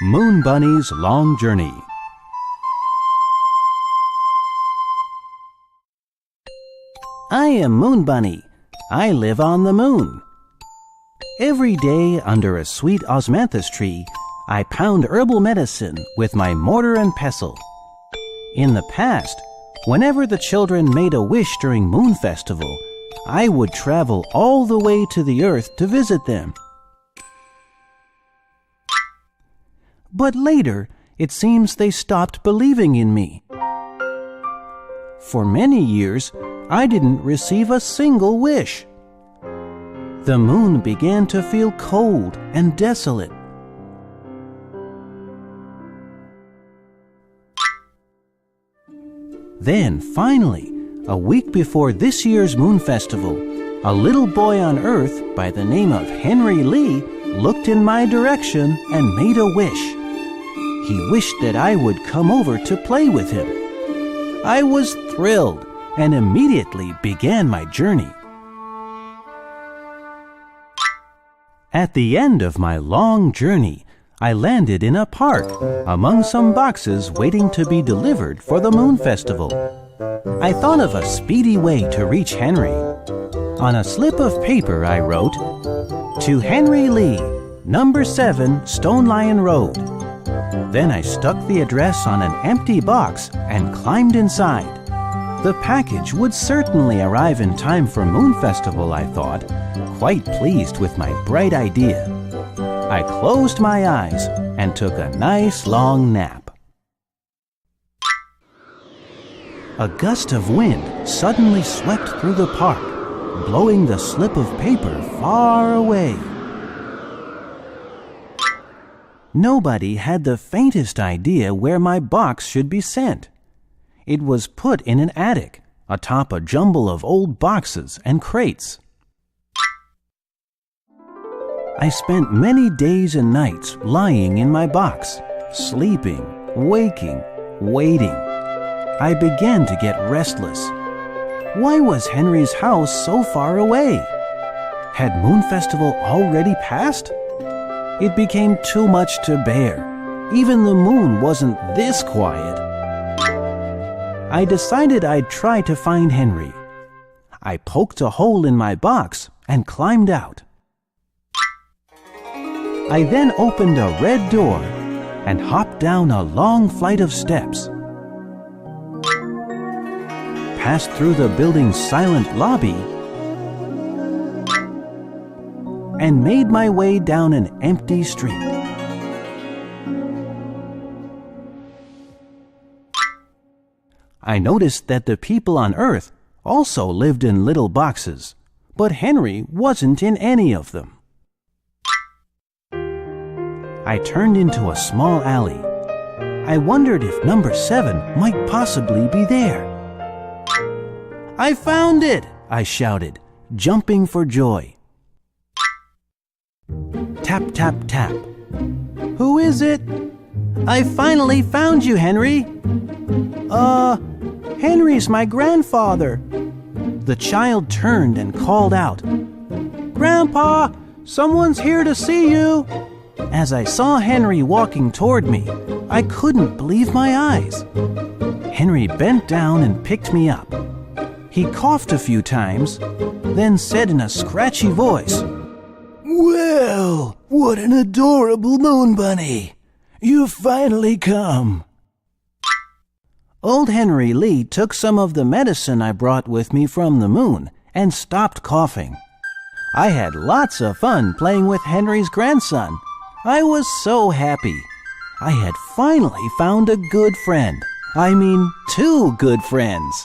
Moon Bunny's Long Journey. I am Moon Bunny. I live on the moon. Every day under a sweet osmanthus tree, I pound herbal medicine with my mortar and pestle. In the past, whenever the children made a wish during Moon Festival, I would travel all the way to the earth to visit them. But later, it seems they stopped believing in me. For many years, I didn't receive a single wish. The moon began to feel cold and desolate. Then, finally, a week before this year's Moon Festival, a little boy on Earth by the name of Henry Lee looked in my direction and made a wish. He wished that I would come over to play with him. I was thrilled and immediately began my journey. At the end of my long journey, I landed in a park among some boxes waiting to be delivered for the Moon Festival. I thought of a speedy way to reach Henry. On a slip of paper I wrote, "To Henry Lee, number 7 Stone Lion Road." Then I stuck the address on an empty box and climbed inside. The package would certainly arrive in time for Moon Festival, I thought, quite pleased with my bright idea. I closed my eyes and took a nice long nap. A gust of wind suddenly swept through the park, blowing the slip of paper far away. Nobody had the faintest idea where my box should be sent. It was put in an attic, atop a jumble of old boxes and crates. I spent many days and nights lying in my box, sleeping, waking, waiting. I began to get restless. Why was Henry's house so far away? Had Moon Festival already passed? It became too much to bear. Even the moon wasn't this quiet. I decided I'd try to find Henry. I poked a hole in my box and climbed out. I then opened a red door and hopped down a long flight of steps, passed through the building's silent lobby, and made my way down an empty street. I noticed that the people on Earth also lived in little boxes, but Henry wasn't in any of them. I turned into a small alley. I wondered if number 7 might possibly be there. "I found it!" I shouted, jumping for joy. Tap, tap, tap. "Who is it?" "I finally found you, Henry." Henry's my grandfather." The child turned and called out, "Grandpa, someone's here to see you." As I saw Henry walking toward me, I couldn't believe my eyes. Henry bent down and picked me up. He coughed a few times, then said in a scratchy voice, "Well, what an adorable moon bunny! You've finally come." Old Henry Lee took some of the medicine I brought with me from the moon and stopped coughing. I had lots of fun playing with Henry's grandson. I was so happy. I had finally found a good friend. I mean, 2 good friends.